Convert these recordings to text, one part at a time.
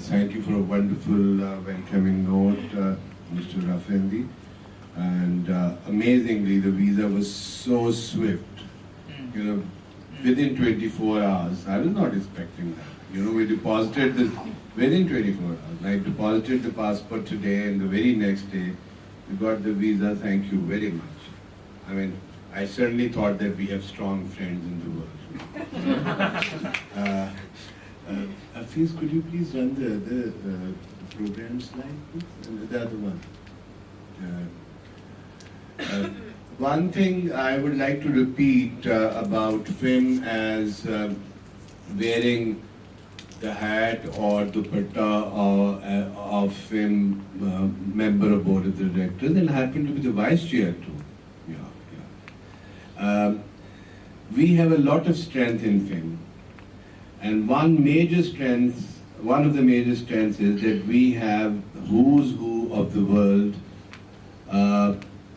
Thank you for a wonderful welcoming note, Mr. Rafendi. And amazingly, the visa was so swift. You know, within 24 hours. I was not expecting that. You know, we deposited this within 24 hours. I deposited the passport today, and the very next day, we got the visa. Thank you very much. I mean, I certainly thought that we have strong friends in the world. Hafiz, could you please run the other program slide, please? And the other one. One thing I would like to repeat about FIM as wearing the hat or dupatta of FIM member of board of directors, and happen to be the vice chair too. We have a lot of strength in FIM, and one of the major strengths is that we have who's who of the world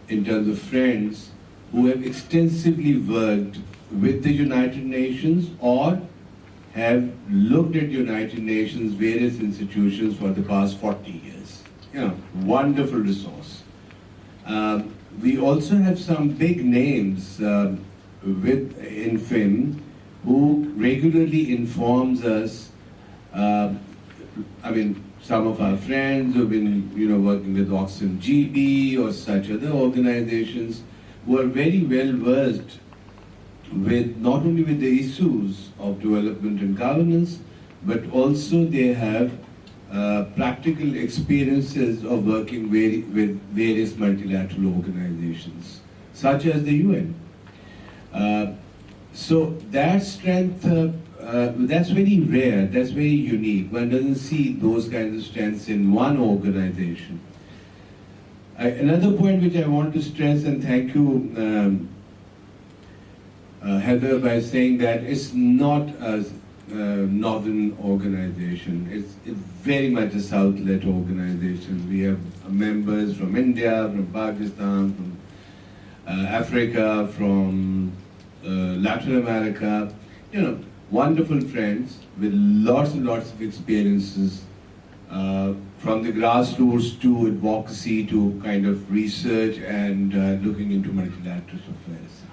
in terms of friends who have extensively worked with the United Nations or have looked at United Nations various institutions for the past 40 years. You know, wonderful resource. We also have some big names in FIM who regularly informs us. Some of our friends who've been, working with Oxfam GB or such other organizations who are very well versed with not only with the issues of development and governance, but also they have practical experiences of working with various multilateral organizations, such as the UN. So that strength, that's very rare, that's very unique. One doesn't see those kinds of strengths in one organization. Another point which I want to stress, and thank you, Heather, by saying that it's not a northern organization. It's very much a South-led organization. We have members from India, from Pakistan, from Africa, from Latin America, wonderful friends with lots and lots of experiences from the grassroots to advocacy to kind of research and looking into multilateral affairs.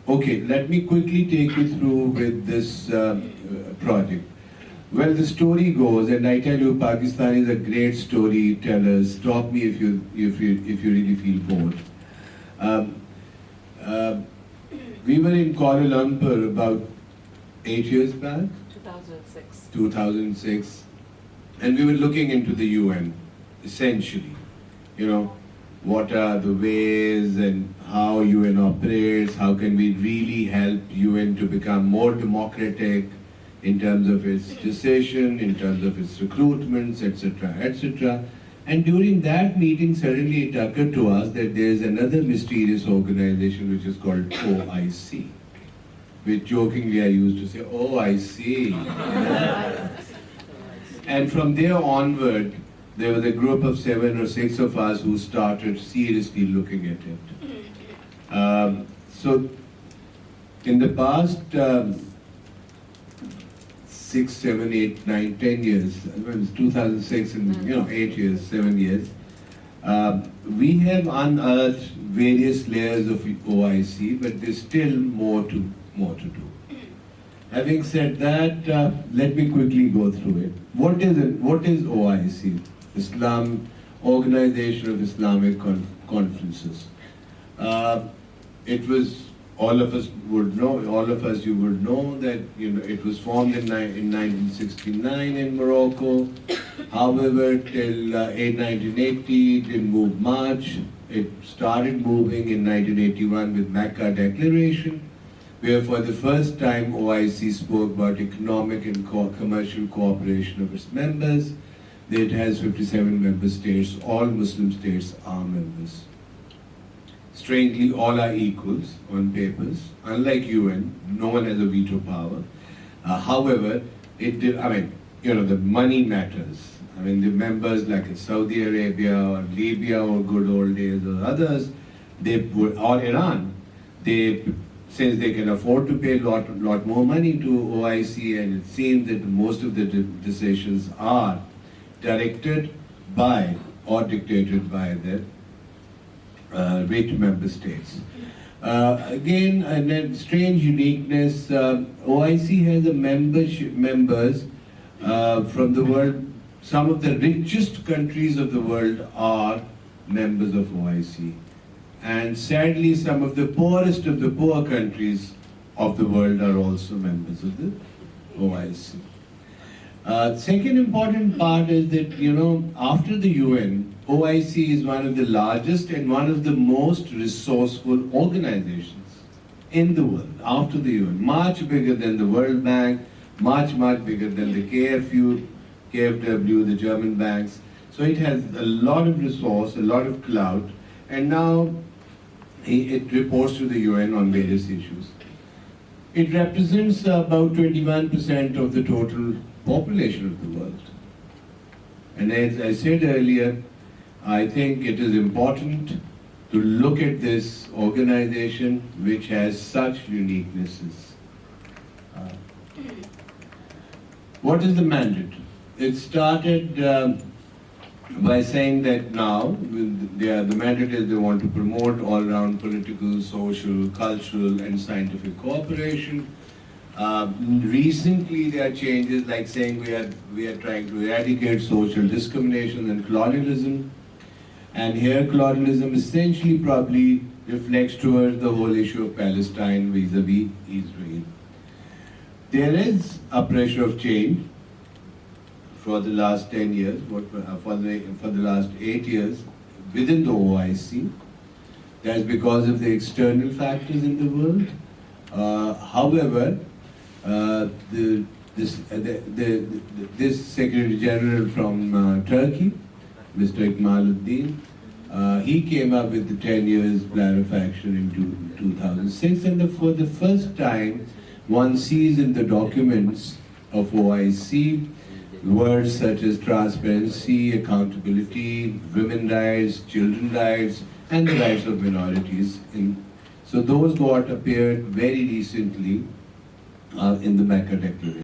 Okay, let me quickly take you through with this project. Well, the story goes, and I tell you, Pakistan is a great storyteller. Stop me if you really feel bored. We were in Kuala Lumpur about 8 years back. 2006. 2006, and we were looking into the UN, essentially. What are the ways and how UN operates, how can we really help UN to become more democratic in terms of its decision, in terms of its recruitments, etc., etc. And during that meeting, suddenly it occurred to us that there is another mysterious organization which is called OIC, which jokingly I used to say, oh, I see. And from there onward, there was a group of 7 or 6 of us who started seriously looking at it. So, in the past 6, 7, 8, 9, 10 years, it was 2006 and 8 years, 7 years, we have unearthed various layers of OIC, but there's still more to do. Having said that, let me quickly go through it. What is OIC? Islam Organization of Islamic Conferences. It was, all of us would know that it was formed in 1969 in Morocco. However, till 1980 it didn't move much. It started moving in 1981 with Mecca Declaration, where for the first time OIC spoke about economic and commercial cooperation of its members. It has 57 member states, all Muslim states are members. Strangely, all are equals on papers. Unlike UN, no one has a veto power. However, the money matters. The members like in Saudi Arabia or Libya or good old days or others, or Iran, they since they can afford to pay a lot more money to OIC, and it seems that most of the decisions are directed by or dictated by the rich member states. Again, a strange uniqueness, OIC has a members from the world. Some of the richest countries of the world are members of OIC. And sadly, some of the poorest of the poor countries of the world are also members of the OIC. Second important part is that, after the UN, OIC is one of the largest and one of the most resourceful organizations in the world, after the UN. Much bigger than the World Bank, much bigger than the KfW, the German banks. So it has a lot of resource, a lot of clout, and now it reports to the UN on various issues. It represents about 21% of the total population of the world. And as I said earlier, I think it is important to look at this organization which has such uniquenesses. What is the mandate? It started by saying that now the mandate is they want to promote all-round political, social, cultural, and scientific cooperation. Recently, there are changes like saying we are trying to eradicate social discrimination and colonialism. And here, colonialism essentially probably reflects towards the whole issue of Palestine vis-a-vis Israel. There is a pressure of change for the last 10 years, for the last 8 years within the OIC. That's because of the external factors in the world. However, this Secretary General from Turkey, Mr. Ikmaluddin, he came up with the 10 years plan of action in 2006, and for the first time, one sees in the documents of OIC words such as transparency, accountability, women's rights, children's rights, and the rights of minorities. So those appeared very recently in the Mecca Declaration.